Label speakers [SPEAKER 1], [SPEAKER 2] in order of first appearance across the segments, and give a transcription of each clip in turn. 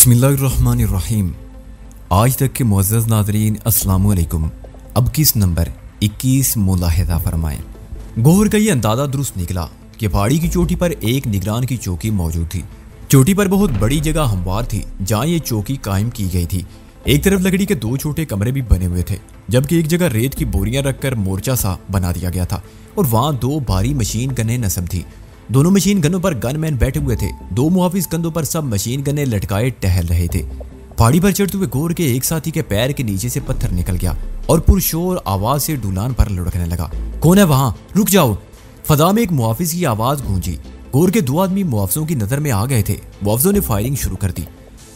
[SPEAKER 1] बिस्मिल्लाहिर्रहमानिर्रहीम। आज तक के मुअज़्ज़ज़ नाज़रीन अस्सलामु अलैकुम। अब किस नंबर 21 मुलाहिज़ा फरमाएं। गौहर का ये अंदाज़ा दुरुस्त निकला कि पहाड़ी की चोटी पर एक निगरान की चौकी मौजूद थी। चोटी पर बहुत बड़ी जगह हमवार थी जहाँ ये चौकी कायम की गई थी। एक तरफ लकड़ी के दो छोटे कमरे भी बने हुए थे, जबकि एक जगह रेत की बोरियां रखकर मोर्चा सा बना दिया गया था और वहाँ दो भारी मशीन गनें नस्ब थी। दोनों मशीन गनों पर गनमैन बैठे हुए थे। दो मुहाफिज कंधों पर सब मशीन गने लटकाए टहल रहे थे। पहाड़ी पर चढ़ते हुए गौर के एक साथी के पैर के नीचे से पत्थर निकल गया और पुरशोर आवाज से ढुलान पर लुढ़कने लगा। कौन है वहां? रुक जाओ। फजा में एक मुहाफिज की आवाज गूंजी। गौर के दो आदमी मुहाफिजों की नजर में आ गए थे। मुहाफिजों ने फायरिंग शुरू कर दी।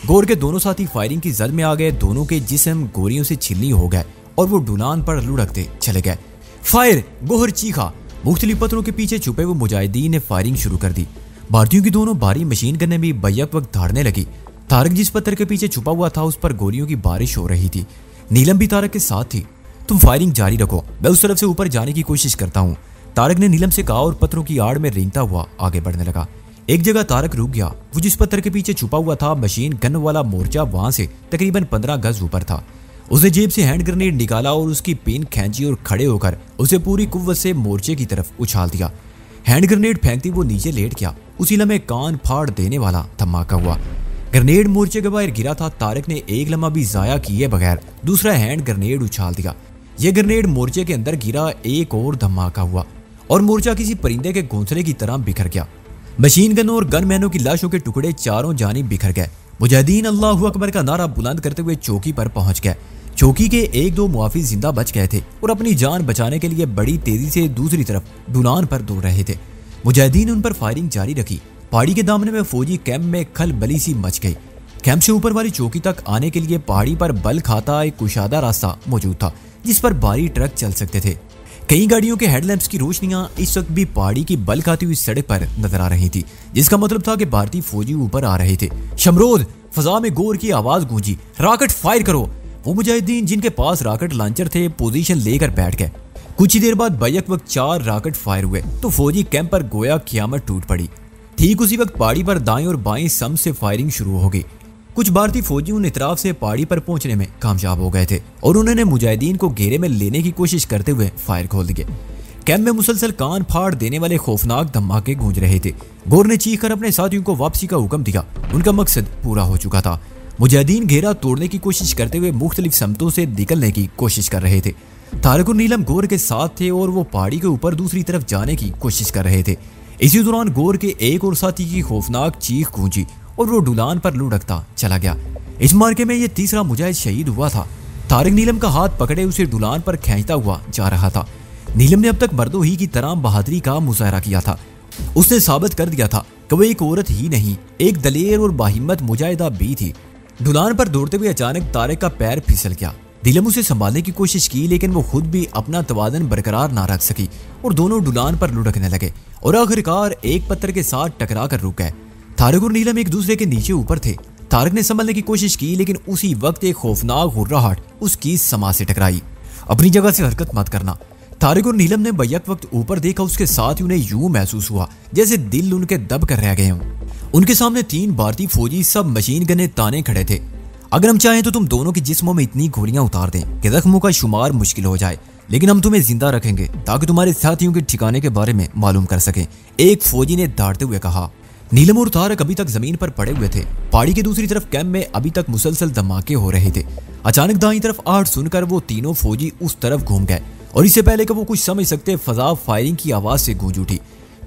[SPEAKER 1] गौर के दोनों साथी फायरिंग की जद में आ गए। दोनों के जिस्म गोलियों से छिलनी हो गए और वो ढुलान पर लुढ़कते चले गए। फायर! गौहर चीखा। मुख्तलिफ पत्थरों के पीछे छुपे हुए मुजाहिदीन ने फायरिंग शुरू कर दी। भारतीयों की दोनों भारी मशीन गनें भी बैक वक्त धाड़ने लगी। तारक जिस पत्थर के पीछे छुपा हुआ था उस पर गोलियों की बारिश हो रही थी। नीलम भी तारक के साथ थी। तुम फायरिंग जारी रखो, मैं उस तरफ से ऊपर जाने की कोशिश करता हूँ, तारक ने नीलम से कहा और पत्थरों की आड़ में रेंगता हुआ आगे बढ़ने लगा। एक जगह तारक रुक गया। वो जिस पत्थर के पीछे छुपा हुआ था मशीन गन वाला मोर्चा वहां से तकरीबन 15 गज ऊपर था। उसने जेब से हैंड ग्रेनेड निकाला और उसकी पिन खींची और खड़े होकर उसे पूरी कुव्वत से मोर्चे की तरफ उछाल दिया। हैंड ग्रेनेड फेंकती वो नीचे लेट गया। उसी लम्हे कान फाड़ देने वाला धमाका हुआ। ग्रेनेड मोर्चे के बाहर गिरा था। तारक ने एक लम्हा भी जाया किए बगैर दूसरा हैंड ग्रेनेड उछाल दिया। यह ग्रेनेड मोर्चे के अंदर गिरा। एक और धमाका हुआ और मोर्चा किसी परिंदे के घोंसले की तरह बिखर गया। मशीन गनों और गनमैनों की लाशों के टुकड़े चारों जानिब बिखर गए। मुजाहिदीन अल्लाहु अकबर का नारा बुलंद करते हुए चौकी पर पहुंच गए। चौकी के एक दो मुहाफिज जिंदा बच गए थे और अपनी जान बचाने के लिए बड़ी तेजी से दूसरी तरफ ढुलान पर दौड़ रहे थे। मुजाहिदीन उन पर फायरिंग जारी रखी। पहाड़ी के दामने में फौजी कैंप में खलबली सी मच गई। कैंप से ऊपर वाली चौकी तक आने के लिए पहाड़ी पर बल खाता एक कुशादा रास्ता मौजूद था जिस पर भारी ट्रक चल सकते थे। कई गाड़ियों के हेडलैम्प्स की रोशनियां इस वक्त भी पहाड़ी की बल खाती हुई सड़क पर नजर आ रही थी, जिसका मतलब था कि भारतीय फौजी ऊपर आ रहे थे। शमरोद! फजा में गौर की आवाज गूंजी। रॉकेट फायर करो! वो मुजाहिदीन जिनके पास रॉकेट लॉन्चर थे पोजीशन लेकर बैठ गए। कुछ ही देर बाद बैक वक्त 4 रॉकेट फायर हुए तो फौजी कैंप पर गोया क़यामत टूट पड़ी। ठीक उसी वक्त पहाड़ी पर दाएं और बाएं सम से फायरिंग शुरू हो गई। कुछ भारतीय फौजी उन इतराफ से पहाड़ी पर पहुंचने में कामयाब हो गए थे और उन्होंने मुजाहिदीन को घेरे में लेने की कोशिश करते हुए फायर खोल दिए। कैंप में मुसलसल कान फाड़ देने वाले खौफनाक धमाके गूंज रहे थे। गौर ने चीख कर अपने साथियों को वापसी का हुक्म दिया। उनका मकसद पूरा हो चुका था। मुजाहिदीन घेरा तोड़ने की कोशिश करते हुए मुख्तलिफ समतों से निकलने की कोशिश कर रहे थे। तारक और नीलम गौर के साथ थे और वो पहाड़ी के ऊपर दूसरी तरफ जाने की कोशिश कर रहे थे। इसी दौरान गौर के एक और साथी की खौफनाक चीख गूंजी और वो ढुलान पर लुढ़कता चला गया। इस मार्के में ये तीसरा मुजाहिद शहीद हुआ था। तारक नीलम का हाथ पकड़े उसे ढुलान पर खींचता हुआ जा रहा था। नीलम ने अब तक मर्दों ही की तरह बहादुरी का मुजाहरा किया था। उसने साबित कर दिया था कि वो एक औरत ही नहीं, एक दलेर और बाहिम्मत मुजाहिदा भी थी। ढुलान पर दौड़ते हुए अचानक तारक का पैर फिसल गया। नीलम उसे संभालने की कोशिश की लेकिन वो खुद भी अपना तवाज़ुन बरकरार ना रख सकी और दोनों ढुलान पर लुढ़कने लगे और आखिरकार एक पत्थर के साथ टकरा कर रुक गए। तारक और नीलम एक दूसरे के नीचे ऊपर थे। तारक ने संभलने की कोशिश की लेकिन उसी वक्त एक खौफनाक हुर्राहट उसकी समा से टकराई। अपनी जगह से हरकत मत करना। तारक और नीलम ने बैक वक्त ऊपर देखा। उसके साथ ही उन्हें यूं महसूस हुआ जैसे दिल उनके दब कर रह गए हों। उनके सामने 3 भारतीय फौजी सब मशीन गने ताने खड़े थे। अगर हम चाहें तो तुम दोनों के जिस्मों में इतनी गोलियां उतार दें कि जख्मों का शुमार मुश्किल हो जाए, लेकिन हम तुम्हें जिंदा रखेंगे ताकि तुम्हारे साथियों के ठिकाने के बारे में मालूम कर सकें, एक फौजी ने दाढ़ते हुए कहा। नीलम और तारक अभी तक जमीन पर पड़े हुए थे। पहाड़ी की दूसरी तरफ कैंप में अभी तक मुसलसल धमाके हो रहे थे। अचानक दाईं तरफ आहट सुनकर वो तीनों फौजी उस तरफ घूम गए और इससे पहले कि वो कुछ समझ सकते फजा फायरिंग की आवाज से गूंज उठी।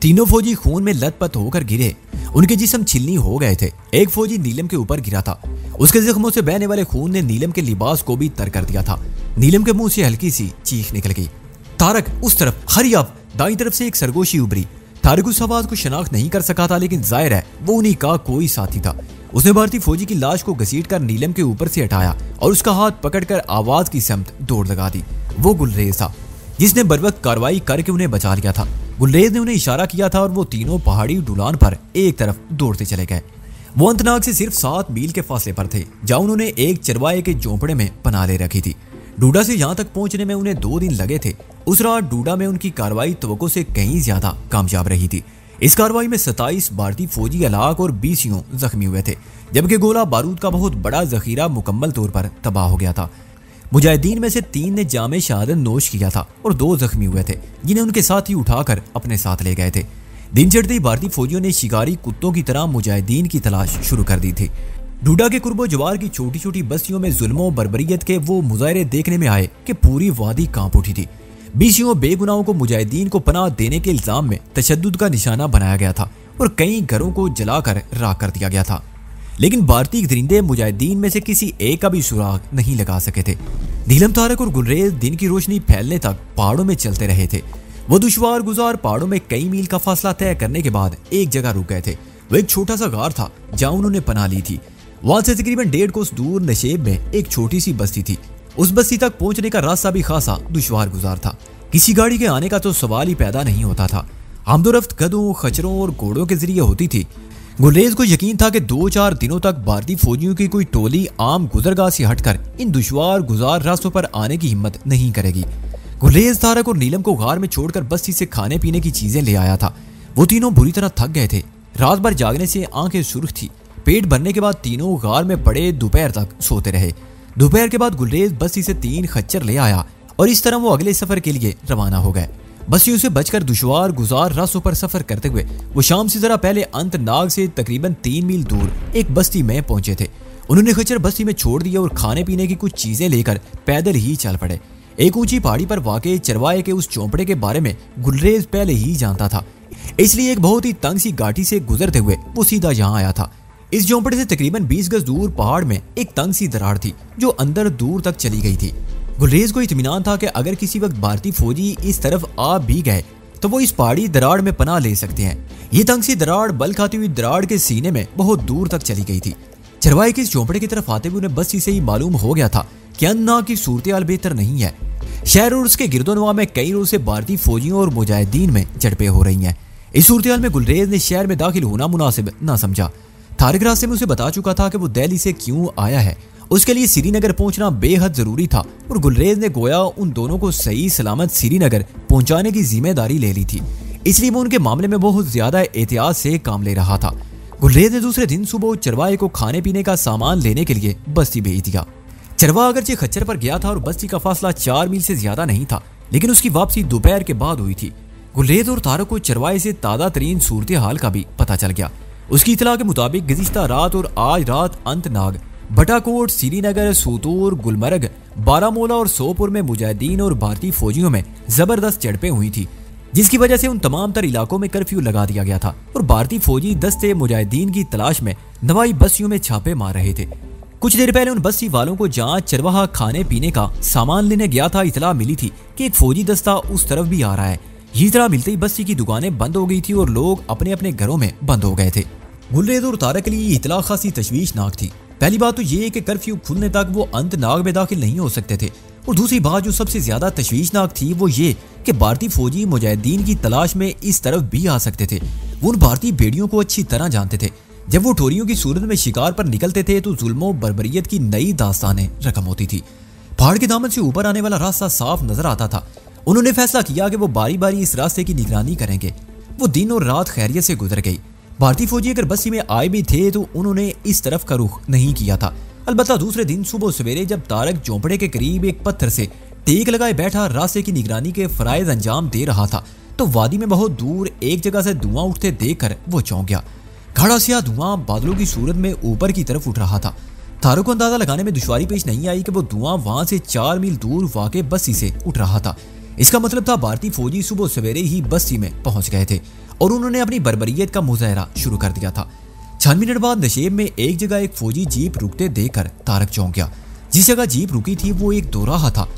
[SPEAKER 1] तीनों फौजी खून में लथपथ होकर गिरे। उनके जिस्म छिलनी हो गए थे। एक फौजी नीलम के ऊपर गिरा था। उसके जख्मों से बहने वाले खून ने नीलम के लिबास को भी तर कर दिया था। नीलम के मुंह से हल्की सी चीख निकल गई। तारक उस तरफ, हरी अप! दाईं तरफ से एक सरगोशी उभरी। तारक उस आवाज को शनाख्त नहीं कर सका था लेकिन जाहिर है वो उन्हीं का कोई साथी था। उसने भारतीय फौजी की लाश को घसीटकर नीलम के ऊपर से हटाया और उसका हाथ पकड़कर आवाज की समत दौड़ लगा दी। वो गुलरेज था जिसने बरवक्त कार्रवाई करके उन्हें बचा लिया था। गुलरेज ने उन्हें इशारा किया था और वो तीनों पहाड़ी ढुलान पर एक तरफ दौड़ते चले गए। वो अंतनाग से सिर्फ 7 मील के फासले पर थे जहाँ उन्होंने एक चरवाहे के झोंपड़े में पनाह ले रखी थी। डूडा से यहाँ तक पहुंचने में उन्हें 2 दिन लगे थे। उस रात डूडा में उनकी कार्रवाई तवक्को से कहीं ज्यादा कामयाब रही थी। इस कार्रवाई में 27 भारतीय फौजी हलाक और 20 जख्मी हुए थे, जबकि गोला बारूद का बहुत बड़ा जखीरा मुकम्मल तौर पर तबाह हो गया था। मुजाहिदीन में से 3 ने जामे शहादत नोश किया था और 2 जख्मी हुए थे, जिन्हें उनके साथ ही उठाकर अपने साथ ले गए थे। दिन चढ़ते ही भारतीय फौजियों ने शिकारी कुत्तों की तरह मुजाहिदीन की तलाश शुरू कर दी थी। डूडा के कुर्बो जवार की छोटी छोटी बस्तियों में जुल्मों बर्बरियत के वो मुजाहरे देखने में आए कि पूरी वादी कांप उठी थी। 20 बेगुनाहों को मुजाहिदीन को पनाह देने के इल्जाम में तशद्दुद का निशाना बनाया गया था और कई घरों को जलाकर राख कर दिया गया था। लेकिन भारतीय दरिंदे मुजाहिदीन में से किसी एक का भी सुराग नहीं लगा सके थे। नीलम, तारक और गुलरेज दिन की रोशनी फैलने तक पहाड़ों में चलते रहे थे। वो दुश्वार गुजार पहाड़ों में कई मील का फासला तय करने के बाद एक जगह रुक गए थे। वो एक छोटा सा गार था जहां उन्होंने पनाह ली थी। वहां से तकरीबन 1.5 कोस दूर नशेब में एक छोटी सी बस्ती थी। उस बस्ती तक पहुंचने का रास्ता भी खासा दुश्वार गुजार था। किसी गाड़ी के आने का तो सवाल ही पैदा नहीं होता था। आमदोरफ्त गधों, खच्चरों और घोड़ों के जरिए होती थी। गुलरेज को यकीन था कि 2-4 दिनों तक भारतीय फौजियों की कोई टोली आम गुजरगाह से हटकर इन दुश्वार गुजार रास्तों पर आने की हिम्मत नहीं करेगी। गुलरेज, तारक और नीलम को गार में छोड़कर बस्ती से खाने पीने की चीजें ले आया था। वो तीनों बुरी तरह थक गए थे। रात भर जागने से आंखें सुर्ख थी। पेट भरने के बाद तीनों गार में पड़े दोपहर तक सोते रहे। दोपहर के बाद गुलरेज बस्ती से 3 खच्चर ले आया और इस तरह वो अगले सफर के लिए रवाना हो गए। बस्तियों से बचकर दुश्वार गुजार रास्तों पर सफर करते हुए वो शाम से जरा पहले अंतनाग से तकरीबन 3 मील दूर एक बस्ती में पहुंचे थे। उन्होंने खच्चर बस्ती में छोड़ दिया और खाने पीने की कुछ चीजें लेकर पैदल ही चल पड़े। एक ऊंची पहाड़ी पर वाक़े चरवाहे के उस चौपड़े के बारे में गुलरेज पहले ही जानता था, इसलिए एक बहुत ही तंग सी घाटी से गुजरते हुए वो सीधा यहाँ आया था। इस झोंपड़े से तकरीबन 20 गज दूर पहाड़ में एक तंग सी दरार थी जो अंदर दूर तक चली गई थी। गुलरेज को इत्मीनान था कि अगर किसी वक्त भारतीय फौजी इस तरफ आ भी गए तो वो इस पहाड़ी दरार में पनाह ले सकते हैं। ये तंग सी दरार बल खाती हुई दरार के सीने में बहुत दूर तक चली गई थी। चरवाहे के इस झोंपड़े की तरफ आते हुए उन्हें बस्ती से ही मालूम हो गया था कि अंतनाग की सूरत हाल बेहतर नहीं है। शहर और उसके गिरदोनवा में कई रोज से भारतीय फौजियों और मुजाहिदीन में झड़पें हो रही हैं। इस सूरत हाल में गुलरेज ने शहर में दाखिल होना मुनासिब न समझा। तारिक रास्ते में उसे बता चुका था कि वो दिल्ली से क्यों आया है। उसके लिए श्रीनगर पहुंचना बेहद जरूरी था और गुलरेज ने गोया उन दोनों को सही सलामत श्रीनगर पहुंचाने की जिम्मेदारी ले ली थी, इसलिए वो उनके मामले में बहुत ज्यादा एहतियात से काम ले रहा था। गुलरेज ने दूसरे दिन सुबह चरवाहे को खाने पीने का सामान लेने के लिए बस्ती भेज दिया। चरवाहा अगरचे खच्चर पर गया था और बस्ती का फासला 4 मील से ज्यादा नहीं था, लेकिन उसकी वापसी दोपहर के बाद हुई थी। गुलरेज और तारक को चरवाहे से ताज़ा तरीन सूरत हाल का भी पता चल गया। उसकी इतला के मुताबिक गुज़िश्ता रात और आज रात अंतनाग, बटाकोट, श्रीनगर, सूतूर, गुलमर्ग, बारामूला और सोपुर में मुजाहिदीन और भारतीय फौजियों में जबरदस्त झड़पें हुई थी, जिसकी वजह से उन तमाम तर इलाकों में कर्फ्यू लगा दिया गया था और भारतीय फौजी दस्ते मुजाहिदीन की तलाश में नवाई बस्तियों में छापे मार रहे थे। कुछ देर पहले उन बस्ती वालों को जहां चरवाहा खाने पीने का सामान लेने गया था, इतला मिली थी कि एक फौजी दस्ता उस तरफ भी आ रहा है। ये इतला मिलते ही बस्ती की दुकानें बंद हो गई थी और लोग अपने अपने घरों में बंद हो गए थे। गुलरेज और तारक के लिए ये इतला खासी तशवीशनाक थी। पहली बात तो ये कि कर्फ्यू खुलने तक वो अंतनाग में दाखिल नहीं हो सकते थे, और दूसरी बात जो सबसे ज्यादा तशवीशनाक थी वो ये कि भारतीय फौजी मुजाहिदीन की तलाश में इस तरफ भी आ सकते थे। वो उन भारतीय भेड़ियों को अच्छी तरह जानते थे। जब वो ठोरियों की सूरत में शिकार पर निकलते थे तो जुल्मों बर्बरियत की नई दास्तानें रकम होती थी। पहाड़ के दामन से ऊपर आने वाला रास्ता साफ नजर आता था। उन्होंने फैसला किया कि वो बारी बारी इस रास्ते की निगरानी करेंगे। वो दिन और रात खैरियत से गुजर गई। भारतीय फौजी अगर बस्ती में आए भी थे तो उन्होंने इस तरफ का रुख नहीं किया था। अलबत्ता दूसरे दिन सुबह सवेरे जब तारक झोंपड़े के करीब एक पत्थर से टेक लगाए बैठा रास्ते की निगरानी के फराइज अंजाम दे रहा था तो वादी में बहुत दूर एक जगह से धुआं उठते देखकर वो चौंक गया। गाढ़ा स्याह धुआं बादलों की सूरत में ऊपर की तरफ उठ रहा था। तारक को अंदाजा लगाने में दुश्वारी पेश नहीं आई कि वो धुआं वहां से 4 मील दूर वाक़े बस्ती से उठ रहा था। इसका मतलब था भारतीय फौजी सुबह सवेरे ही बस्ती में पहुंच गए थे और उन्होंने अपनी बर्बरियत का मुजाहरा शुरू कर दिया था। 6 मिनट बाद नशेब में एक जगह एक फौजी जीप रुकते देखकर तारक चौंक गया। जिस जगह जीप रुकी थी वो एक दोराहा था।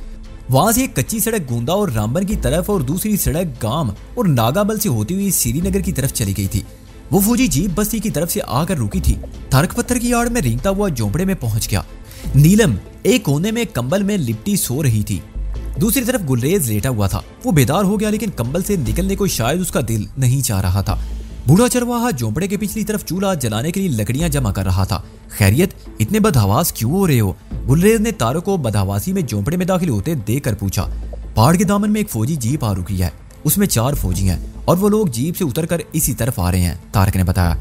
[SPEAKER 1] वहां से एक कच्ची सड़क गोंदा और रामबन की तरफ और दूसरी सड़क गांव और नागाबल से होती हुई श्रीनगर की तरफ चली गई थी। वो फौजी जीप बस्ती की तरफ से आकर रुकी थी। तारक पत्थर की आड़ में रेंगता हुआ झोंपड़े में पहुंच गया। नीलम एक कोने में कंबल में लिपटी सो रही थी। दूसरी तरफ गुलरेज लेटा हुआ था। वो बेदार हो गया लेकिन कंबल से निकलने को शायद उसका दिल नहीं चाह रहा था। बूढ़ा चरवाहा झोंपड़े के पिछली तरफ चूल्हा जलाने के लिए लकड़ियां जमा कर रहा था। खैरियत, इतने बदहवास क्यों हो रहे हो? गुलरेज ने तारक को बदहवासी में झोंपड़े में दाखिल होते देखकर पूछा। पहाड़ के दामन में एक फौजी जीप आ रुकी है। उसमें 4 फौजी हैं और वो लोग जीप से उतरकर इसी तरफ आ रहे हैं, तारक ने बताया।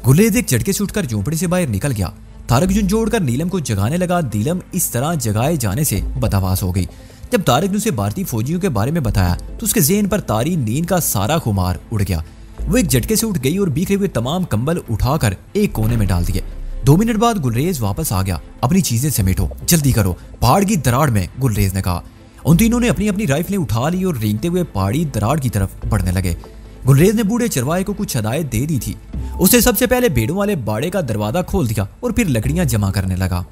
[SPEAKER 1] गुलेज एक झटके से उठकर झोंपड़े से बाहर निकल गया। तारक झुंझोड़कर नीलम को जगाने लगा। नीलम इस तरह जगाए जाने से बदहवास हो गई। जब तारक ने उसे भारतीय फौजियों के बारे में बताया तो उसके ज़हन पर तारी नींद का सारा खुमार उड़ गया। वो एक झटके से उठ गई और बिखरे हुए तमाम कंबल उठाकर एक कोने में डाल दिए। 2 मिनट बाद गुलरेज वापस आ गया। अपनी चीजें समेटो, जल्दी करो, पहाड़ की दरार में, गुलरेज ने कहा। उन तीनों ने अपनी अपनी राइफलें उठा ली और रेंगते हुए पहाड़ी दरार की तरफ बढ़ने लगे। गुलरेज ने बूढ़े चरवाहे को कुछ हदायत दे दी थी। उसने सबसे पहले भेड़ों वाले बाड़े का दरवाजा खोल दिया और फिर लकड़ियां जमा करने लगा।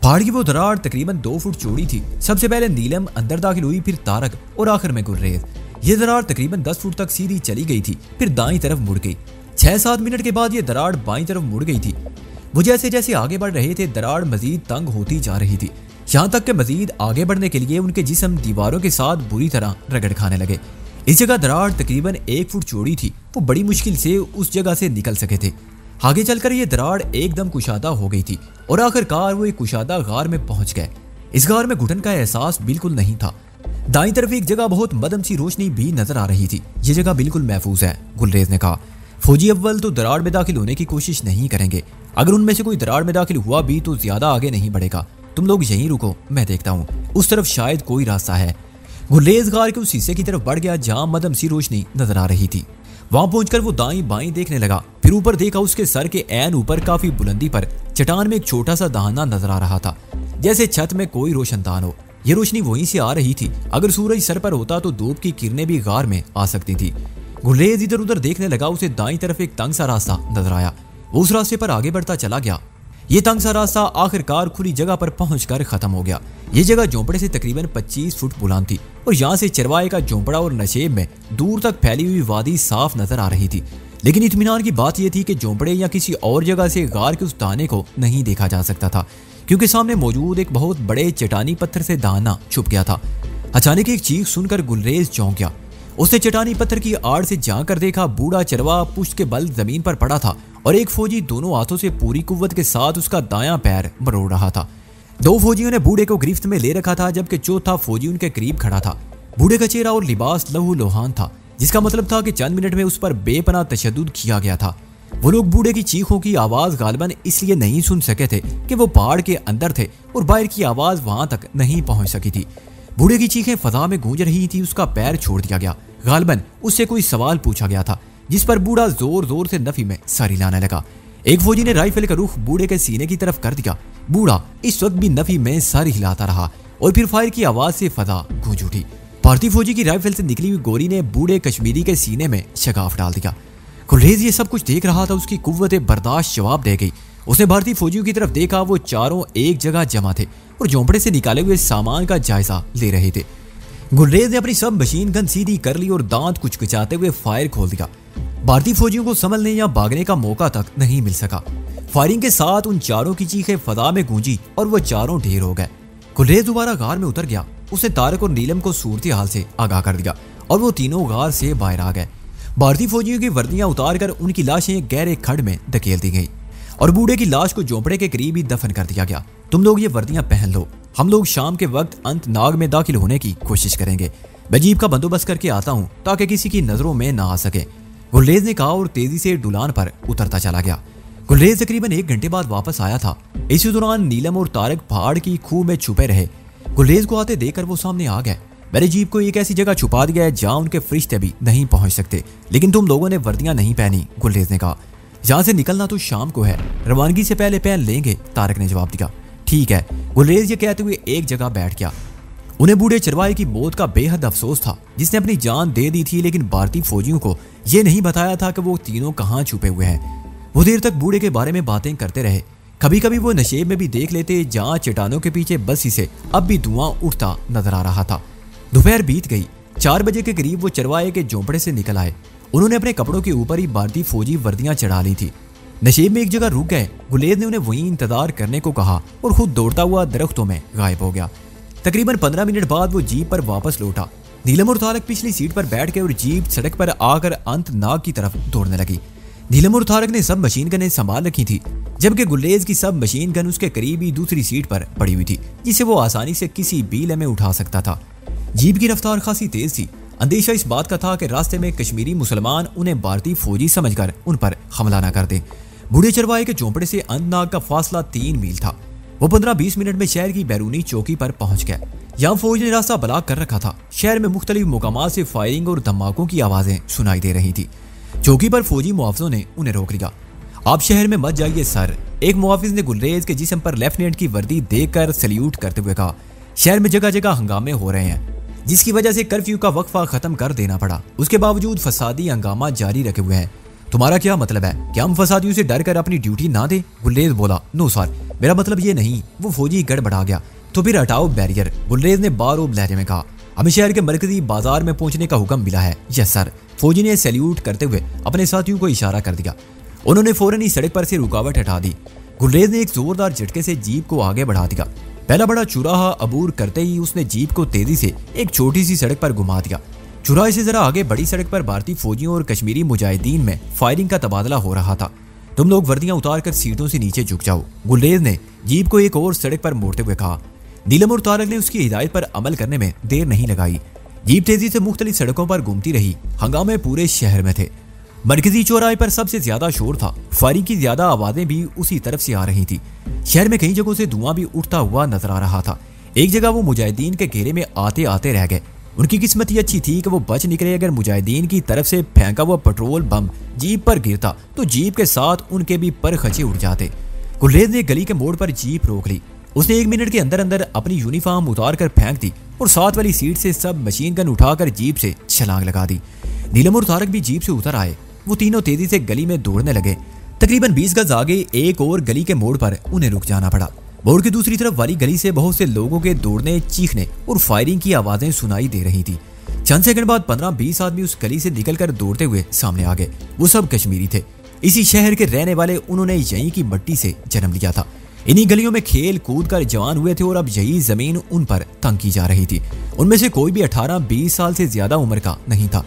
[SPEAKER 1] पहाड़ की वो दरार तकरीबन 2 फुट चौड़ी थी। सबसे पहले नीलम अंदर दाखिल हुई, फिर तारक और आखिर में गुलरेज। ये दरार तकरीबन 10 फुट तक सीधी चली गई थी, फिर दाईं तरफ मुड़ गई। 6-7 मिनट के बाद ये दरार बाईं तरफ मुड़ गई थी। वो जैसे जैसे आगे बढ़ रहे थे दरार मजीद तंग होती जा रही थी, यहाँ तक कि मजीद आगे बढ़ने के लिए उनके जिस्म दीवारों के साथ बुरी तरह रगड़ खाने लगे। इस जगह दरार तकरीबन 1 फुट चौड़ी थी। वो बड़ी मुश्किल से उस जगह से निकल सके थे। आगे चलकर ये दरार एकदम कुशादा हो गई थी और आखिरकार वो एक कुशादा गार में पहुंच गए। इस गार में घुटन का एहसास बिल्कुल नहीं था। दाईं तरफ एक जगह बहुत मदम सी रोशनी भी नजर आ रही थी। ये जगह बिल्कुल महफूज है, गुलरेज ने कहा। फौजी अव्वल तो दरार में दाखिल होने की कोशिश नहीं करेंगे। अगर उनमें से कोई दरार में दाखिल हुआ भी तो ज्यादा आगे नहीं बढ़ेगा। तुम लोग यहीं रुको, मैं देखता हूँ, उस तरफ शायद कोई रास्ता है। गुलरेज गार के उस हिस्से की तरफ बढ़ गया जहां मदम सी रोशनी नजर आ रही थी। वहां पहुंचकर वो दाईं बाईं देखने लगा। फिर ऊपर देखा, उसके सर के ऐन ऊपर काफी बुलंदी पर चट्टान में एक छोटा सा दहाना नजर आ रहा था, जैसे छत में कोई रोशनदान हो। ये रोशनी वहीं से आ रही थी। अगर सूरज सर पर होता तो धूप की किरणें भी गार में आ सकती थी। गुलरेज इधर उधर देखने लगा। उसे दाईं तरफ एक तंग सा रास्ता नजर आया। वो उस रास्ते पर आगे बढ़ता चला गया। ये तंग सा रास्ता आखिरकार खुली जगह पर पहुंचकर खत्म हो गया। ये जगह झोंपड़े से तकरीबन 25 फुट बुलंद थी और यहाँ से चरवाहे का झोंपड़ा और नशेब में दूर तक फैली हुई वादी साफ नजर आ रही थी। लेकिन इत्मीनान की बात यह थी कि झोंपड़े या किसी और जगह से गार के उस दाने को नहीं देखा जा सकता था, क्योंकि सामने मौजूद एक बहुत बड़े चट्टानी पत्थर से दाना छुप गया था। अचानक एक चीख सुनकर गुलरेज चौंक गया। उसने चट्टानी पत्थर की आड़ से झांक कर देखा। बूढ़ा चरवा पुश्त के बल जमीन पर पड़ा था और एक फौजी दोनों हाथों से पूरी कुव्वत के साथ उसका दायां पैर मरोड़ रहा था। 2 फौजियों ने बूढ़े को गिरफ्त में ले रखा था, जबकि चौथा फौजी उनके करीब खड़ा था। बूढ़े का चेहरा और लिबास लहू लोहान था, जिसका मतलब था कि चंद मिनट में उस पर बेपनाह तशद्दुद किया गया था। वो लोग बूढ़े की चीखों की आवाज गालिबन इसलिए नहीं सुन सके थे कि वो पहाड़ के अंदर थे और बाहर की आवाज वहां तक नहीं पहुंच सकी थी। बूढ़े की चीखें फजा में गूंज रही थी। उसका पैर छोड़ दिया गया। गालिबन उससे कोई सवाल पूछा गया था, जिस पर बूढ़ा जोर जोर से नफी में सर हिलाने लगा। एक फौजी ने राइफल का रुख बूढ़े के सीने की तरफ कर दिया। बूढ़ा इस वक्त भी नफी में सर हिलाता रहा और फिर फायर की आवाज से फजा गूंज उठी। भारतीय फौजी की राइफल से निकली हुई गोली ने बूढ़े कश्मीरी के सीने में शगाफ डाल दिया। गुलरेज ये सब कुछ देख रहा था। उसकी कुव्वत बर्दाश्त जवाब दे गई। उसने भारतीय फौजियों की तरफ देखा। वो चारों एक जगह जमा थे और झोंपड़े से निकाले हुए सामान का जायजा ले रहे थे। गुलरेज ने अपनी सब मशीन गन सीधी कर ली और दांत कुचकुचाते हुए फायर खोल दिया। भारतीय फौजियों को संभलने या भागने का मौका तक नहीं मिल सका। फायरिंग के साथ उन चारों की चीखें फजा में गूंजी और वो चारों ढेर हो गए। गुलरेज दोबारा गार में उतर गया। उसने तारक और नीलम को सूरत हाल से आगाह कर दिया और वो तीनों गार से बाहर आ गए। भारतीय फौजियों की वर्दियां उतारकर उनकी लाशें गहरे खड्ड में धकेल दी गई और बूढ़े की लाश को झोंपड़े के करीब ही दफन कर दिया गया। तुम लोग ये वर्दियां पहन लो, हम लोग शाम के वक्त अनंतनाग में दाखिल होने की कोशिश करेंगे। मैं जीप का बंदोबस्त करके आता हूँ ताकि किसी की नजरों में ना आ सके, गुलरेज ने कहा और तेजी से ढुलान पर उतरता चला गया। गुलरेज तकरीबन 1 घंटे बाद वापस आया था। इसी दौरान नीलम और तारक पहाड़ की खूह में छुपे रहे। गुलरेज को आते देखकर वो सामने आ गए। मैंने जीप को एक ऐसी जगह छुपा दिया है जहाँ उनके फरिश्ते भी नहीं पहुंच सकते, लेकिन तुम लोगों ने वर्दियां नहीं पहनी, गुलरेज ने कहा। यहाँ से निकलना तो शाम को है, रवानगी से पहले पहन लेंगे, तारक ने जवाब दिया। ठीक है, गुलरेज ये कहते हुए एक जगह बैठ गया। उन्हें बूढ़े चरवाहे की मौत का बेहद अफसोस था, जिसने अपनी जान दे दी थी, लेकिन भारतीय फौजियों को यह नहीं बताया था कि वो तीनों कहाँ छुपे हुए हैं। वो देर तक बूढ़े के बारे में बातें करते रहे। कभी कभी वो नशेब में भी देख लेते जहाँ चट्टानों के पीछे बसी से अब भी धुआं उठता नजर आ रहा था। दोपहर बीत गई। 4 बजे के करीब वो चरवाहे के झोंपड़े से निकल आए। उन्होंने अपने कपड़ों के ऊपर ही भारतीय फौजी वर्दियां चढ़ा ली थी। नशेब में एक जगह रुक गए। गुलरेज ने उन्हें वहीं इंतजार करने को कहा और खुद दौड़ता हुआ दरख्तों में गायब हो गया। तकरीबन 15 मिनट बाद वो जीप पर वापस लौटा। नीलम और तारक पिछली सीट पर बैठ गए और जीप सड़क पर आकर अनंतनाग की तरफ दौड़ने लगी। नीलम और तारक ने सब मशीन गनें संभाल रखी थी, जबकि गुलरेज की सब मशीन गन उसके करीब ही दूसरी सीट पर पड़ी हुई थी, जिसे वो आसानी से किसी भी लम्हे उठा सकता था। जीप की रफ्तार खासी तेज थी। अंदेशा इस बात का था कि रास्ते में कश्मीरी मुसलमान उन्हें भारतीय फौजी समझकर उन पर हमला न कर दे। बूढ़े चरवाहे के झोंपड़े से अनंतनाग का फासला 3 मील था। वो 15-20 मिनट में शहर की बैरूनी चौकी पर पहुंच गया। यहाँ फौज ने रास्ता ब्लॉक कर रखा था। शहर में मुख्तलिफ मुकामात से फायरिंग और धमाकों की आवाजें सुनाई दे रही थी। चौकी पर फौजी मुआवजों ने उन्हें रोक लिया। आप शहर में मत जाइए सर, एक मुआविज ने गुलरेज के जिस्म पर लेफ्टिनेंट की वर्दी देकर सल्यूट करते हुए कहा। शहर में जगह जगह हंगामे हो रहे हैं, जिसकी वजह से कर्फ्यू का वक्फा खत्म कर देना पड़ा। उसके बावजूद फसादी हंगामा जारी रखे हुए हैं। तुम्हारा क्या मतलब है कि हम फसादियों से डर कर अपनी ड्यूटी ना दे? गुलरेज बोला। नो सर, मेरा मतलब ये नहीं। वो फौजी गड़बड़ा गया। तो फिर हटाओ बैरियर, गुलरेज ने बारोब लहजे में कहा। हमें शहर के मरकजी बाजार में पहुंचने का हुक्म मिला है। यस सर, फौजी ने सैल्यूट करते हुए अपने साथियों को इशारा कर दिया। उन्होंने फौरन ही सड़क पर से रुकावट हटा दी। गुलरेज ने एक जोरदार झटके से जीप को आगे बढ़ा दिया। पहला बड़ा चौराहा अबूर करते ही उसने जीप को तेजी से एक छोटी सी सड़क पर घुमा दिया। चौराहे से जरा आगे बड़ी सड़क पर भारतीय फौजियों और कश्मीरी मुजाहिदीन में फायरिंग का तबादला हो रहा था। तुम लोग वर्दियां उतार कर सीटों से नीचे झुक जाओ, गुलरेज ने जीप को एक और सड़क पर मोड़ते हुए कहा। नीलम और तारक ने उसकी हिदायत पर अमल करने में देर नहीं लगाई। जीप तेजी से मुख्तलिफ सड़कों पर घूमती रही। हंगामे पूरे शहर में थे। मरकजी चौराहे पर सबसे ज्यादा शोर था। फायरिंग की ज्यादा आवाजें भी उसी तरफ से आ रही थी। शहर में कई जगहों से धुआं भी उठता हुआ नजर आ रहा था। एक जगह वो मुजाहिदीन के घेरे में आते आते रह गए। उनकी किस्मत ही अच्छी थी कि वो बच निकले। अगर मुजाहिदीन की तरफ से फेंका हुआ पेट्रोल बम जीप पर गिरता तो जीप के साथ उनके भी पर खचे उड़ जाते। गुलरेज ने गली के मोड़ पर जीप रोक ली। उसने 1 मिनट के अंदर अंदर अपनी यूनिफॉर्म उतार कर फेंक दी और साथ वाली सीट से सब मशीन गन उठाकर जीप से छलांग लगा दी। नीलम और तारक भी जीप से उतर आए। वो तीनों तेजी से गली में दौड़ने लगे। तकरीबन 20 गज आगे एक और गली के मोड़ पर उन्हें रुक जाना पड़ा। मोड़ की दूसरी तरफ वाली गली से बहुत से लोगों के दौड़ने, चीखने और फायरिंग की आवाजें सुनाई दे रही थी। चंद सेकंड बाद 15-20 आदमी उस गली से निकलकर दौड़ते हुए सामने आ गए। वो सब कश्मीरी थे, इसी शहर के रहने वाले। उन्होंने यहीं की मट्टी से जन्म लिया था। इन्हीं गलियों में खेल कूद कर जवान हुए थे और अब यही जमीन उन पर तंग की जा रही थी। उनमें से कोई भी 18-20 साल से ज्यादा उम्र का नहीं था।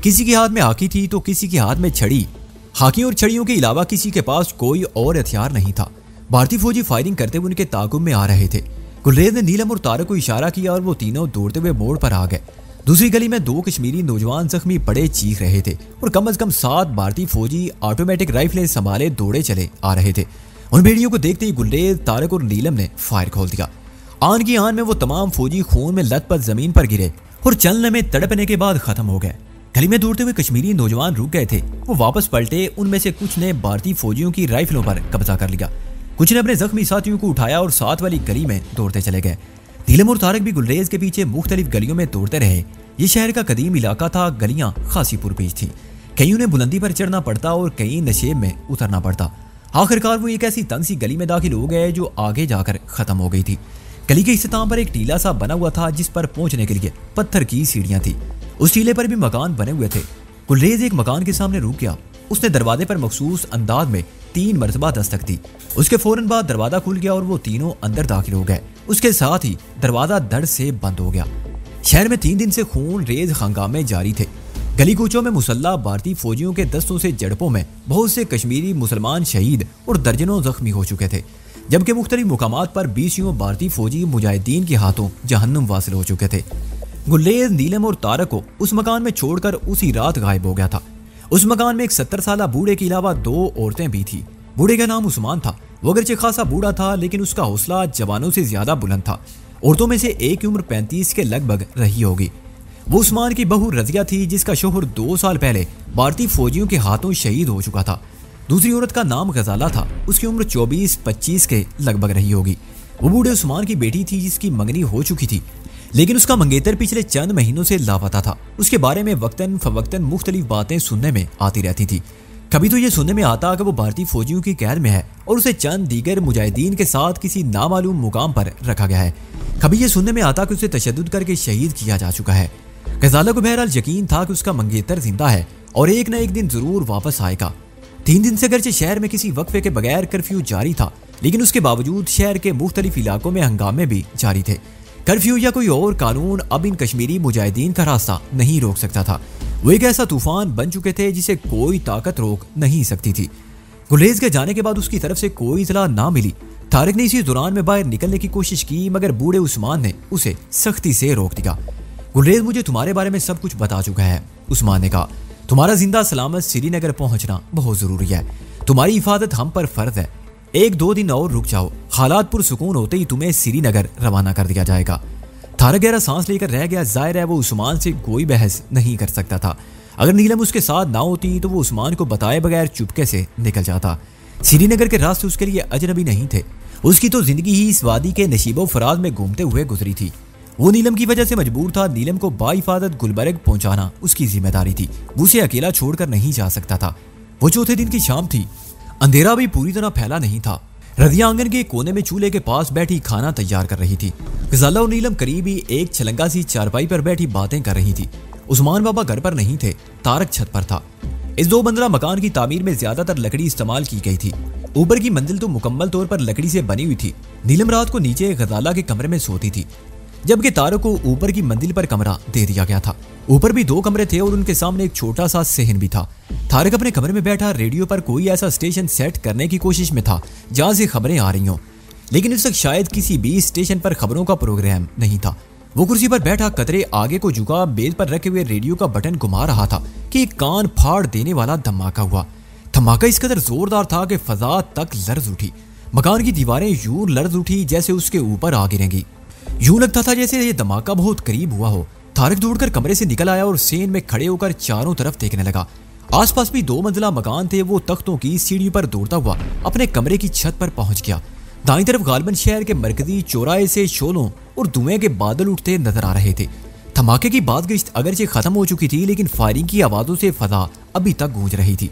[SPEAKER 1] किसी के हाथ में हाकी थी तो किसी के हाथ में छड़ी। हाकी और छड़ियों के अलावा किसी के पास कोई और हथियार नहीं था। भारतीय फौजी फायरिंग करते हुए उनके ताकुब में आ रहे थे। गुलरेज ने नीलम और तारक को इशारा किया और वो तीनों दौड़ते हुए मोड़ पर आ गए। दूसरी गली में 2 कश्मीरी नौजवान जख्मी पड़े चीख रहे थे और कम से कम 7 भारतीय फौजी ऑटोमेटिक राइफलें संभाले दौड़े चले आ रहे थे। उन भेड़ियों को देखते ही गुलरेज, तारक और नीलम ने फायर खोल दिया। आन की आन में वो तमाम फौजी खून में लथपथ जमीन पर गिरे और चलने में तड़पने के बाद खत्म हो गए। गली में दौड़ते हुए कश्मीरी नौजवान रुक गए थे। वो वापस पलटे। उनमें से कुछ ने भारतीय फौजियों की राइफलों पर कब्जा कर लिया। कुछ ने अपने जख्मी साथियों को उठाया और साथ वाली गली में दौड़ते चले गए। नीलम और तारक भी गुलरेज के पीछे मुख्तलिफ गलियों में दौड़ते रहे। ये शहर का कदीम इलाका था। गलियां खासी पुरपेश थी। कईयों ने बुलंदी पर चढ़ना पड़ता और कई नशेब में उतरना पड़ता। आखिरकार वो एक ऐसी तंग सी गली में दाखिल हो गए जो आगे जाकर खत्म हो गई थी। गली के इख्तिताम पर एक टीला सा बना हुआ था जिस पर पहुंचने के लिए पत्थर की सीढ़ियां थी। उस टीले पर भी मकान बने हुए थे। गुलरेज एक मकान के सामने रुक गया। उसने दरवाजे पर मखसूस अंदाज में 3 मरतबा दस्तक दी। उसके फौरन बाद दरवाजा खुल गया और वो तीनों अंदर दाखिल हो गए। उसके साथ ही दरवाजा धड़ से बंद हो गया। शहर में 3 दिन से खून रेज हंगामे जारी थे। गली कूचों में मुसल्ला भारतीय फौजियों के दस्तों से झड़पों में बहुत से कश्मीरी मुसलमान शहीद और दर्जनों जख्मी हो चुके थे, जबकि मुख्तलिफ मुकामात पर 20 भारतीय फौजी मुजाहिदीन के हाथों जहन्नुम वासिल हो चुके थे। गुलरेज, नीलम और तारक को उस मकान में छोड़कर उसी रात गायब हो गया था। उस मकान में एक 70 साल बूढ़े के अलावा 2 औरतें भी थी। बूढ़े का नाम उस्मान था। वो अगरचे खासा बूढ़ा था लेकिन उसका हौसला जवानों से ज्यादा बुलंद था। औरतों में से एक की उम्र 35 के लगभग रही होगी। वो उस्मान की बहू रजिया थी जिसका शोहर 2 साल पहले भारतीय फौजियों के हाथों शहीद हो चुका था। दूसरी औरत का नाम गजाला था। उसकी उम्र 24-25 के लगभग रही होगी। वो बूढ़े उस्मान की बेटी थी जिसकी मंगनी हो चुकी थी, लेकिन उसका मंगेतर पिछले चंद महीनों से लापता था। उसके बारे में वक्तन फवक्तन मुख्तलिफ बातें सुनने में आती रहती थी। कभी तो ये सुनने में आता कि वो भारतीय फौजियों की कैद में है और उसे चंद दीगर मुजाहिदीन के साथ किसी नामालूम मुकाम पर रखा गया है। कभी ये सुनने में आता कि उसे तशद्दुद करके शहीद किया जा चुका है। गजाला को बहरहाल यकीन था कि उसका मंगेतर जिंदा है और एक न एक दिन जरूर वापस आएगा। 3 दिन से अगरचे शहर में किसी वक्फे के बगैर कर्फ्यू जारी था, लेकिन उसके बावजूद शहर के मुख्तलिफ इलाकों में हंगामे भी जारी थे। कर्फ्यू या कोई और कानून अब इन कश्मीरी मुजाहिदीन का रास्ता नहीं रोक सकता था। वो एक ऐसा तूफान बन चुके थे जिसे कोई ताकत रोक नहीं सकती थी। गुलरेज के जाने के बाद उसकी तरफ से कोई इतला ना मिली। तारिक ने इसी दौरान में बाहर निकलने की कोशिश की, मगर बूढ़े उस्मान ने उसे सख्ती से रोक दिया। गुलरेज मुझे तुम्हारे बारे में सब कुछ बता चुका है। उस्मान ने कहा, तुम्हारा जिंदा सलामत श्रीनगर पहुंचना बहुत जरूरी है। तुम्हारी हिफाजत हम पर फर्ज है। 1-2 दिन और रुक जाओ, हालात पुरसुकून होते ही तुम्हें श्रीनगर रवाना कर दिया जाएगा। तारक गहरा सांस लेकर रह गया। जाहिर है वो उस्मान से कोई बहस नहीं कर सकता था। अगर नीलम उसके साथ ना होती तो वो उस्मान को बताए बगैर चुपके से निकल जाता। श्रीनगर के रास्ते उसके लिए अजनबी नहीं थे। उसकी तो जिंदगी ही इस वादी के नशीबो फराज में घूमते हुए गुजरी थी। वो नीलम की वजह से मजबूर था। नीलम को बाहिफाजत गुलबर्ग पहुंचाना उसकी जिम्मेदारी थी। वो उसे अकेला छोड़कर नहीं जा सकता था। वो चौथे दिन की शाम थी। अंधेरा भी पूरी तरह फैला नहीं था। रजिया आंगन के कोने में चूल्हे के पास बैठी खाना तैयार कर रही थी। गजाला और नीलम करीब ही एक छलंगा सी चारपाई पर बैठी बातें कर रही थी। उस्मान बाबा घर पर नहीं थे। तारक छत पर था। इस 2 मंजिला मकान की तामीर में ज्यादातर लकड़ी इस्तेमाल की गई थी। ऊपर की मंजिल तो मुकम्मल तौर पर लकड़ी से बनी हुई थी। नीलम रात को नीचे गजाला के कमरे में सोती थी, जबकि तारक को ऊपर की मंजिल पर कमरा दे दिया गया था। ऊपर भी 2 कमरे थे और उनके सामने एक छोटा सा सहन भी था। तारक अपने कमरे में बैठा रेडियो पर कोई ऐसा स्टेशन सेट करने की कोशिश में था जहां से खबरें आ रही हों, लेकिन उस वक्त शायद किसी भी स्टेशन पर खबरों का प्रोग्राम नहीं था। वो कुर्सी पर बैठा कतरे आगे को झुका मेज पर रखे हुए रेडियो का बटन घुमा रहा था कि एक कान फाड़ देने वाला धमाका हुआ। धमाका इस कदर जोरदार था कि फजा तक लर्ज उठी। मकान की दीवारें यूं लर्ज उठी जैसे उसके ऊपर आ गिरेंगी। यूं लगता था जैसे ये धमाका बहुत करीब हुआ हो। तारक दौड़कर कमरे से निकल आया और सेन में खड़े होकर चारों तरफ देखने लगा। आसपास भी 2 मंजिला मकान थे। वो तख्तों की सीढ़ी पर दौड़ता हुआ अपने कमरे की छत पर पहुंच गया। दाईं तरफ गालबन शहर के मरकजी चौराहे से शोलों और धुएं के बादल उठते नजर आ रहे थे। धमाके की बादगिश्त अगरचे खत्म हो चुकी थी, लेकिन फायरिंग की आवाजों से फजा अभी तक गूंज रही थी।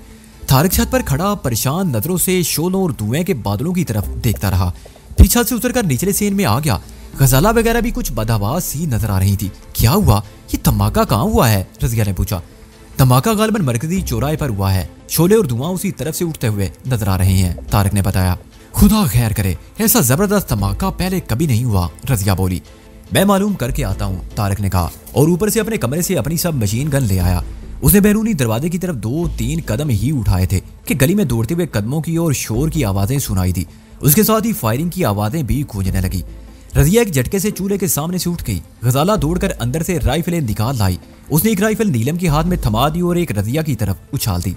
[SPEAKER 1] तारक छत पर खड़ा परेशान नजरों से शोलों और धुएं के बादलों की तरफ देखता रहा। फिर छत से उतरकर निचले सेन में आ गया। गजाला वगैरह भी कुछ बदहवास सी नजर आ रही थी। क्या हुआ? ये धमाका कहाँ हुआ है? रजिया ने पूछा। धमाका गालबन मरकजी चौराहे पर हुआ है। शोले और धुआं उसी तरफ से उठते हुए नजर आ रहे हैं, तारक ने बताया। खुदा खैर करे, ऐसा जबरदस्त धमाका पहले कभी नहीं हुआ, रजिया बोली। मैं मालूम करके आता हूँ, तारक ने कहा और ऊपर से अपने कमरे से अपनी सब मशीन गन ले आया। उसने बैरूनी दरवाजे की तरफ 2-3 कदम ही उठाए थे कि गली में दौड़ते हुए कदमों की और शोर की आवाजें सुनाई दी। उसके साथ ही फायरिंग की आवाजें भी गूंजने लगी। रजिया एक झटके से चूल्हे के सामने से उठ गई। गजाला दौड़कर अंदर से राइफलें निकाल लाई। उसने एक राइफल नीलम के हाथ में थमा दी और एक रजिया की तरफ उछाल दी।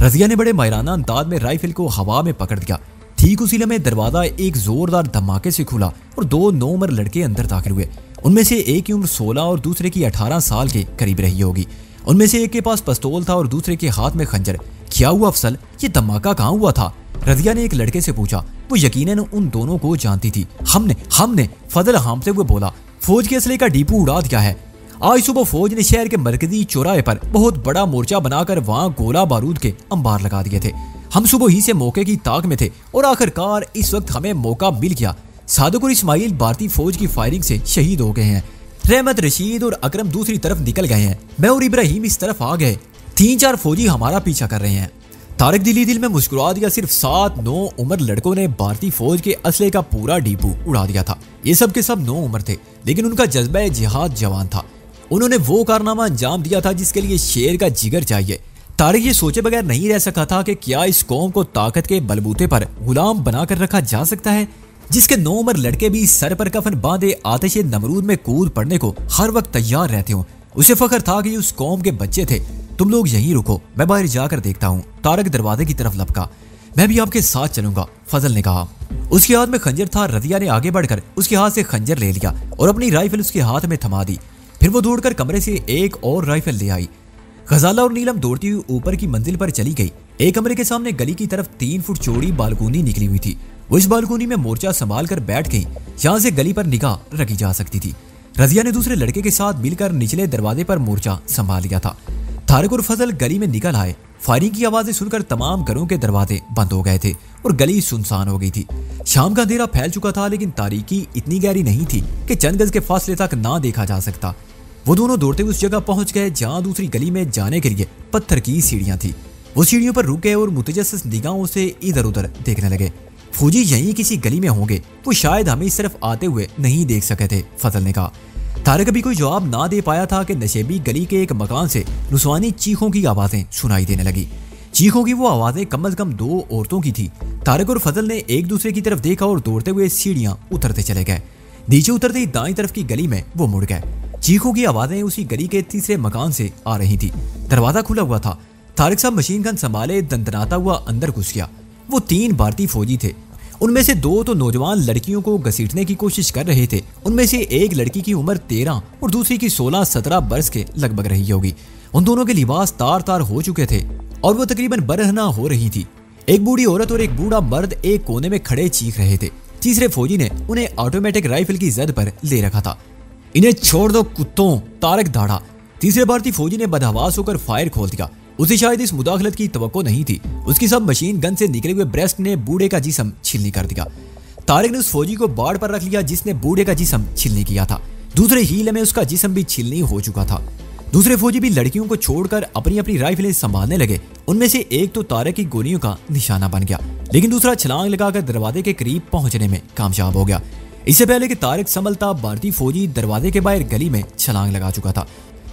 [SPEAKER 1] रजिया ने बड़े माहिराना अंदाज में राइफल को हवा में पकड़ दिया। ठीक उसी लम्हे दरवाजा एक जोरदार धमाके से खुला और 2 नौउम्र लड़के अंदर दाखिल हुए। उनमें से एक की उम्र 16 और दूसरे की 18 साल के करीब रही होगी। उनमें से एक के पास पिस्तौल था और दूसरे के हाथ में खंजर। क्या हुआ अफसल, ये धमाका कहाँ हुआ था? रजिया ने एक लड़के से पूछा। वो यकीनन उन दोनों को जानती थी। हमने फजल हामते हुए बोला, फौज के असले का डिपो उड़ा दिया है। आज सुबह फौज ने शहर के मरकजी चौराहे पर बहुत बड़ा मोर्चा बनाकर वहां गोला बारूद के अंबार लगा दिए थे। हम सुबह ही से मौके की ताक में थे और आखिरकार इस वक्त हमें मौका मिल गया। सादिक और इस्माइल भारतीय फौज की फायरिंग से शहीद हो गए हैं। रहमत, रशीद और अकरम दूसरी तरफ निकल गए हैं। मैं और इब्राहिम इस तरफ आ गए। 3-4 फौजी हमारा पीछा कर रहे हैं। तारक दिल में मुस्कुरा दिया। सिर्फ 7-9 उम्र लड़कों ने भारतीय फौज के असले का पूरा डिपो उड़ा दिया था। ये सब के सब 9 उम्र थे, लेकिन उनका जज्बा जिहाद जवान था। उन्होंने वो कारनामा अंजाम दिया था जिसके लिए शेर का जिगर चाहिए। तारक ये सोचे बगैर नहीं रह सका था कि क्या इस कौम को ताकत के बलबूते पर गुलाम बनाकर रखा जा सकता है, जिसके 9 उम्र लड़के भी सर पर कफन बांधे आतिशे नमरूद में कूद पड़ने को हर वक्त तैयार रहते हों। उसे फख्र था कि उस कौम के बच्चे थे। तुम लोग यहीं रुको, मैं बाहर जाकर देखता हूँ। तारक दरवाजे की तरफ लपका। मैं भी आपके साथ चलूंगा, फजल ने कहा। उसके हाथ में खंजर था। रजिया ने आगे बढ़कर उसके हाथ से खंजर ले लिया और अपनी राइफल उसके हाथ में थमा दी। फिर वो दौड़कर कमरे से एक और राइफल ले आई। गजाला और नीलम दौड़ती हुई ऊपर की मंजिल पर चली गई। एक कमरे के सामने गली की तरफ 3 फुट चौड़ी बालकोनी निकली हुई थी। वो इस बालकोनी में मोर्चा संभाल कर बैठ गई, जहां से गली पर निगाह रखी जा सकती थी। रजिया ने दूसरे लड़के के साथ मिलकर निचले दरवाजे पर मोर्चा संभाल लिया था। तारक और फजल गली में निकल आए। फायरिंग की आवाजें सुनकर तमाम घरों के दरवाजे बंद हो गए थे और गली सुनसान हो गई थी। शाम का अंधेरा फैल चुका था, लेकिन तारीकी इतनी गहरी नहीं थी कि चंद गज के फासले तक ना देखा जा सकता। वो दोनों दौड़ते उस जगह पहुंच गए जहां दूसरी गली में जाने के लिए पत्थर की सीढ़ियां थी। वो सीढ़ियों पर रुक गए और मुतजस्सिस निगाहों से इधर उधर देखने लगे। फौजी यहीं किसी गली में होंगे, वो शायद हमें इस तरफ आते हुए नहीं देख सके थे, फजल ने कहा। तारक अभी कोई जवाब ना दे पाया था कि नशेबी गली के एक मकान से रुसवानी चीखों की आवाजें सुनाई देने लगी। चीखों की वो आवाजें कम से कम 2 औरतों की थी। तारक और फजल ने एक दूसरे की तरफ देखा और दौड़ते हुए सीढ़ियां उतरते चले गए। नीचे उतरते ही दाईं तरफ की गली में वो मुड़ गए। चीखों की आवाजें उसी गली के तीसरे मकान से आ रही थी। दरवाजा खुला हुआ था। तारिक साहब मशीन गन संभाले दंदनाता हुआ अंदर घुस गया। वो 3 भारतीय फौजी थे। उनमें से 2 तो नौजवान लड़कियों को घसीटने की कोशिश कर रहे थे। उनमें से एक लड़की की उम्र 13 और दूसरी की 16-17 बरस के लगभग रही होगी। उन दोनों के लिबास तार तार हो चुके थे और वो तकरीबन बरहना हो रही थी। एक बूढ़ी औरत और एक बूढ़ा मर्द एक कोने में खड़े चीख रहे थे। तीसरे फौजी ने उन्हें ऑटोमेटिक राइफल की जद पर ले रखा था। इन्हें छोड़ दो कुत्तों, तारिक दाड़ा। तीसरे भारतीय फौजी ने बदहवास होकर फायर खोल दिया। उसे शायद इस मुदाखलत की तवक्को नहीं थी। उसकी सब मशीन गन से निकले हुए ब्रेस्ट ने बूढ़े का जिस्म छिलनी कर दिया। तारिक ने उस फौजी को बाड़ पर रख लिया जिसने बूढ़े का जिस्म छिलनी किया था। दूसरे हीले में उसका जिस्म भी छिलनी हो चुका था। दूसरे फौजी भी लड़कियों को छोड़कर अपनी अपनी राइफलें संभालने लगे। उनमें से एक तो तारिक की गोलियों का निशाना बन गया, लेकिन दूसरा छलांग लगाकर दरवाजे के करीब पहुंचने में कामयाब हो गया। इससे पहले कि तारिक संभलता, भारतीय फौजी दरवाजे के बाहर गली में छलांग लगा चुका था,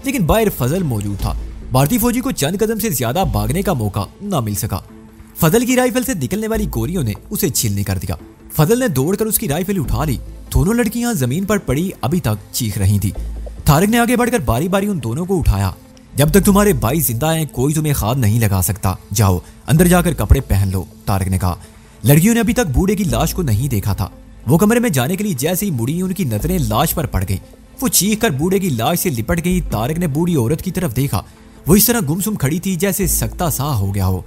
[SPEAKER 1] लेकिन बाहर फजल मौजूद था। भारतीय फौजी को चंद कदम से ज्यादा भागने का मौका न मिल सका। फजल की राइफल से निकलने वाली गोलियों ने उसे छीलनी कर दिया। फजल ने दौड़कर उसकी राइफल उठा ली। दोनों लड़कियां जमीन पर पड़ी अभी तक चीख रही थी। तारिक ने आगे बढ़कर बारी बारी उन दोनों को उठाया। जब तक तुम्हारे भाई जिंदा हैं कोई तुम्हें खाद नहीं लगा सकता। जाओ अंदर जाकर कपड़े पहन लो, तारिक ने कहा। लड़कियों ने अभी तक बूढ़े की लाश को नहीं देखा था। वो कमरे में जाने के लिए जैसे ही मुड़ी, उनकी नजरें लाश पर पड़ गई। वो चीख कर बूढ़े की लाश से लिपट गई। तारिक ने बूढ़ी औरत की तरफ देखा। वो इस तरह गुमसुम खड़ी थी जैसे सकता सा हो गया हो।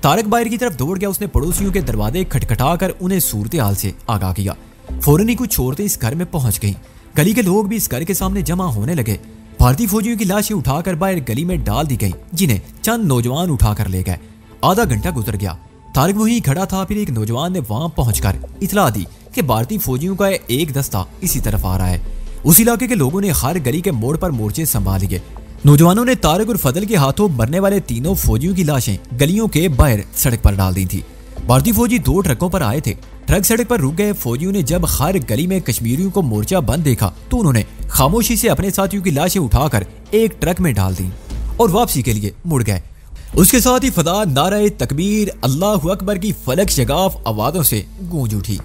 [SPEAKER 1] तारिक बाहर की तरफ दौड़ गया। उसने पड़ोसियों के दरवाजे खटखटाकर उन्हें सूरत हाल से आगाह किया। फौरन ही कुछ औरतें इस घर में पहुंच गईं। गली के लोग भी इस घर के सामने जमा होने लगे। भारतीय फौजियों की लाशें उठाकर बाहर गली में डाल दी गई, जिन्हें चंद नौजवान उठाकर ले गए। आधा घंटा गुजर गया। तारिक वहीं खड़ा था। फिर एक नौजवान ने वहां पहुंचकर इतला दी कि भारतीय फौजियों का एक दस्ता इसी तरफ आ रहा है। उस इलाके के लोगों ने हर गली के मोड़ पर मोर्चे संभाल लिए। नौजवानों ने तारिक और फजल के हाथों मरने वाले तीनों फौजियों की लाशें गलियों के बाहर सड़क पर डाल दी थी। भारतीय फौजी 2 ट्रकों पर आए थे। ट्रक सड़क पर रुक गए। फौजियों ने जब हर गली में कश्मीरियों को मोर्चा बंद देखा तो उन्होंने खामोशी से अपने साथियों की लाशें उठाकर एक ट्रक में डाल दी और वापसी के लिए मुड़ गए। उसके साथ ही फदा नारे तकबीर, अल्लाहु अकबर की फलक शगाफ आवाजों से गूंज उठी।